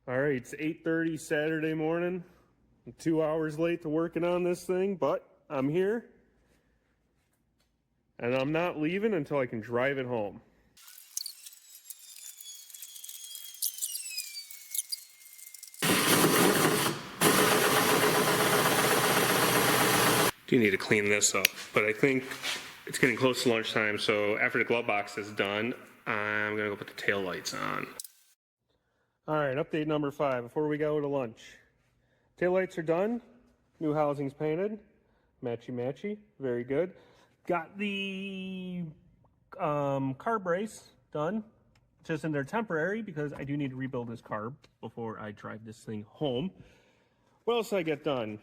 All right, it's 8:30 Saturday morning. I'm 2 hours late to working on this thing, but I'm here. And I'm not leaving until I can drive it home. Do need to clean this up, but I think it's getting close to lunchtime, so after the glove box is done, I'm gonna go put the tail lights on. All right, update number 5 before we go to lunch. Tail lights are done, new housing's painted, matchy, very good. Got the carb brace done, just in there temporary because I do need to rebuild this carb before I drive this thing home. What else did I get done?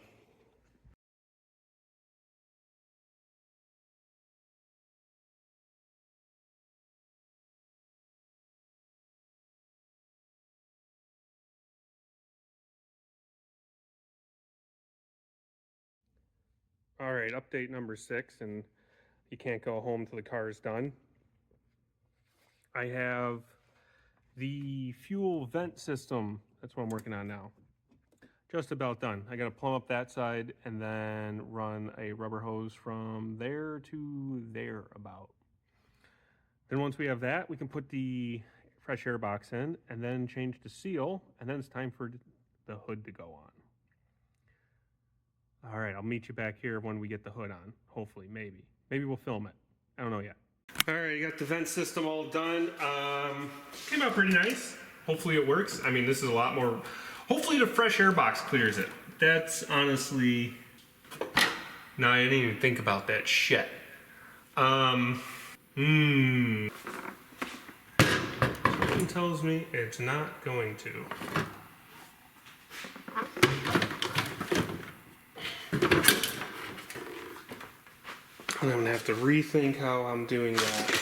All right, update number 6, and you can't go home till the car is done. I have the fuel vent system. That's what I'm working on now. Just about done. I got to plumb up that side and then run a rubber hose from there to there about. Then once we have that, we can put the fresh air box in and then change the seal, and then it's time for the hood to go on. All right, I'll meet you back here when we get the hood on. Hopefully, maybe. Maybe we'll film it. I don't know yet. All right, you got the vent system all done. Came out pretty nice. Hopefully it works. I mean, this is a lot more. Hopefully the fresh air box clears it. That's honestly. No, I didn't even think about that shit. Something tells me it's not going to. I'm gonna have to rethink how I'm doing that.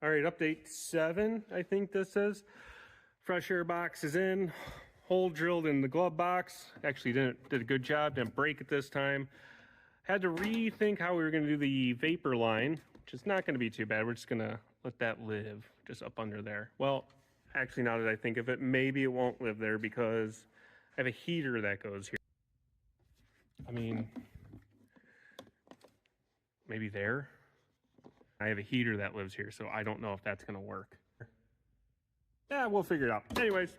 All right, update 7, I think this is. Fresh air box is in, hole drilled in the glove box. Actually did a good job, didn't break it this time. Had to rethink how we were gonna do the vapor line, which is not gonna be too bad. We're just gonna let that live just up under there. Well, actually now that I think of it, maybe it won't live there because I have a heater that goes here. I mean, maybe there. I have a heater that lives here, so I don't know if that's gonna work. Yeah, we'll figure it out. Anyways,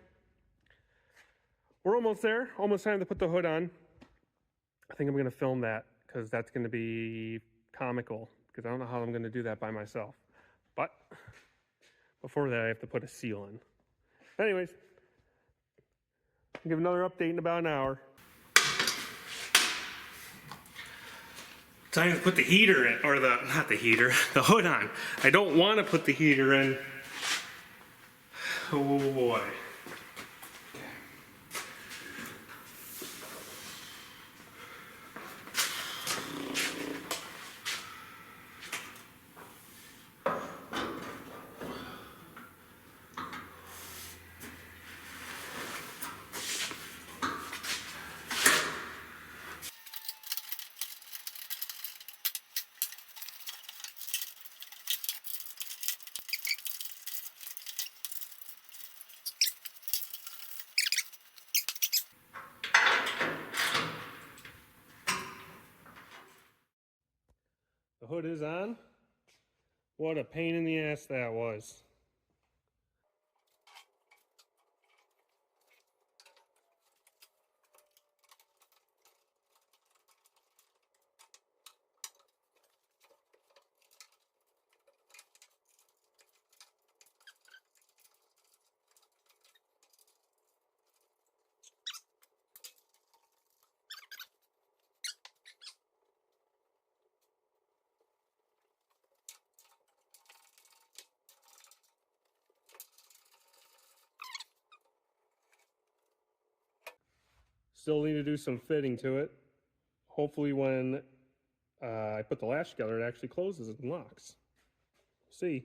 we're almost there. Almost time to put the hood on. I think I'm gonna film that because that's gonna be comical because I don't know how I'm gonna do that by myself. But before that, I have to put a seal in. Anyways, I'll give another update in about an hour. Time to put the heater in, or not the heater, the hood on. I don't want to put the heater in. Oh boy. The hood is on. What a pain in the ass that was. Still need to do some fitting to it. Hopefully when I put the latch together, it actually closes and locks. See.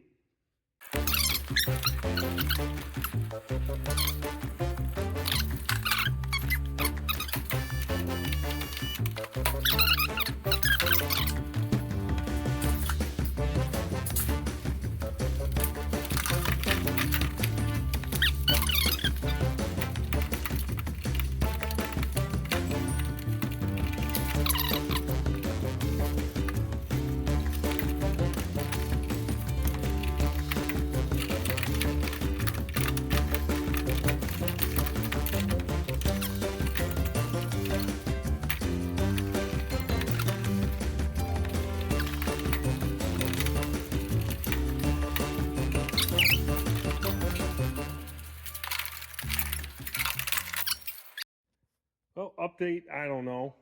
Well, update, I don't know.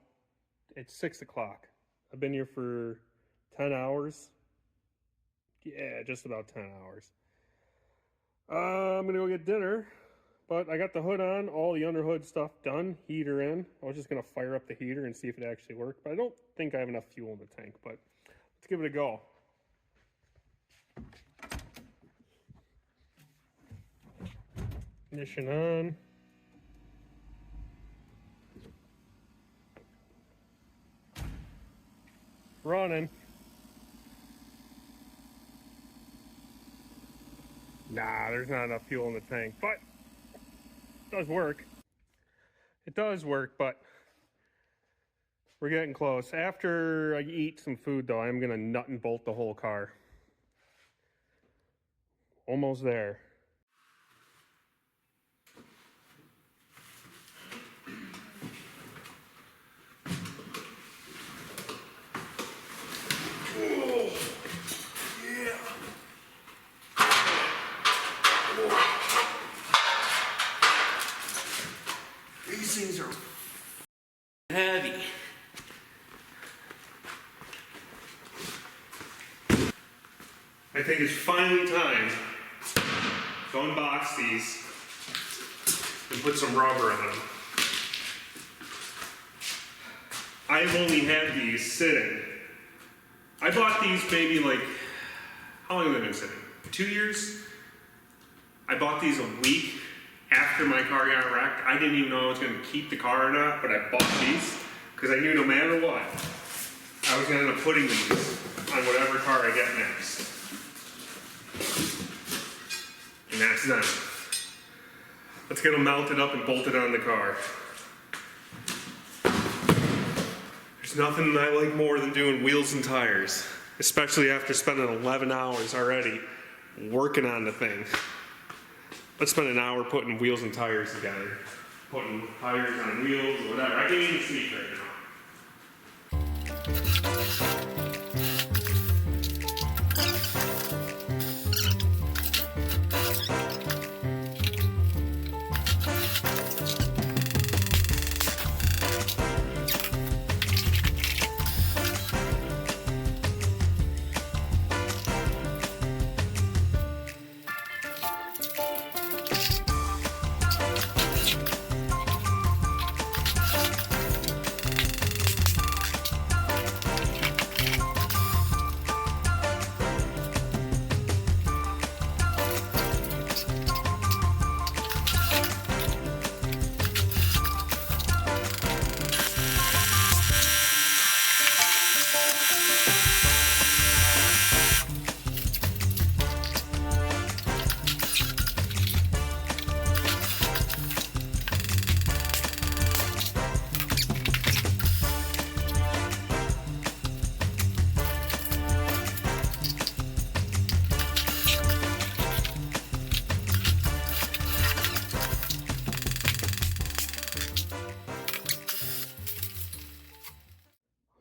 It's 6 o'clock. I've been here for 10 hours. Yeah, just about 10 hours. I'm gonna go get dinner, but I got the hood on, all the underhood stuff done, heater in. I was just gonna fire up the heater and see if it actually worked, but I don't think I have enough fuel in the tank, but let's give it a go. Ignition on. Running. Nah, there's not enough fuel in the tank, but it does work. It does work, but we're getting close. After I eat some food, though, I'm gonna nut and bolt the whole car. Almost there. These things are heavy. I think it's finally time to unbox these and put some rubber on them. I've only had these sitting. I bought these maybe like, how long have they been sitting? 2 years? I bought these a week after my car got wrecked. I didn't even know I was going to keep the car or not, but I bought these because I knew no matter what, I was going to end up putting these on whatever car I get next. And that's done. Let's get them mounted up and bolted on the car. There's nothing I like more than doing wheels and tires, especially after spending 11 hours already working on the thing. Let's spend an hour putting wheels and tires together. Putting tires on wheels or whatever. I can't even speak right now.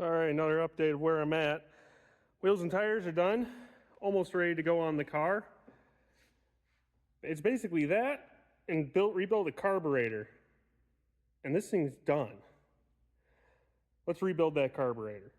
All right, another update of where I'm at. Wheels and tires are done, almost ready to go on the car. It's basically that and rebuild the carburetor. And this thing's done. Let's rebuild that carburetor.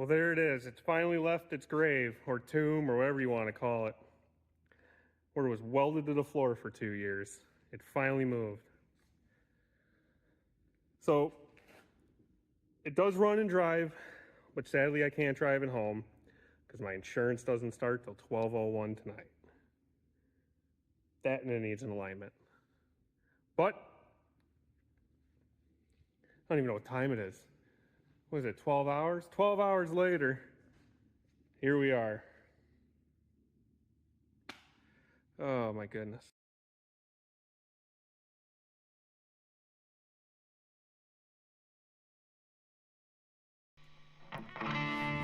Well, there it is. It's finally left its grave, or tomb, or whatever you want to call it, where it was welded to the floor for 2 years. It finally moved. So, it does run and drive, but sadly I can't drive it home because my insurance doesn't start till 12:01 tonight. That and it needs an alignment. But, I don't even know what time it is. What is it, 12 hours? 12 hours later, here we are. Oh my goodness.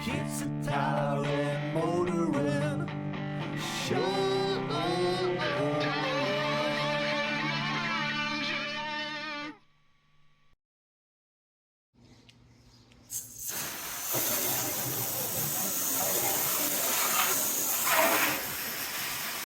It's a tolerance.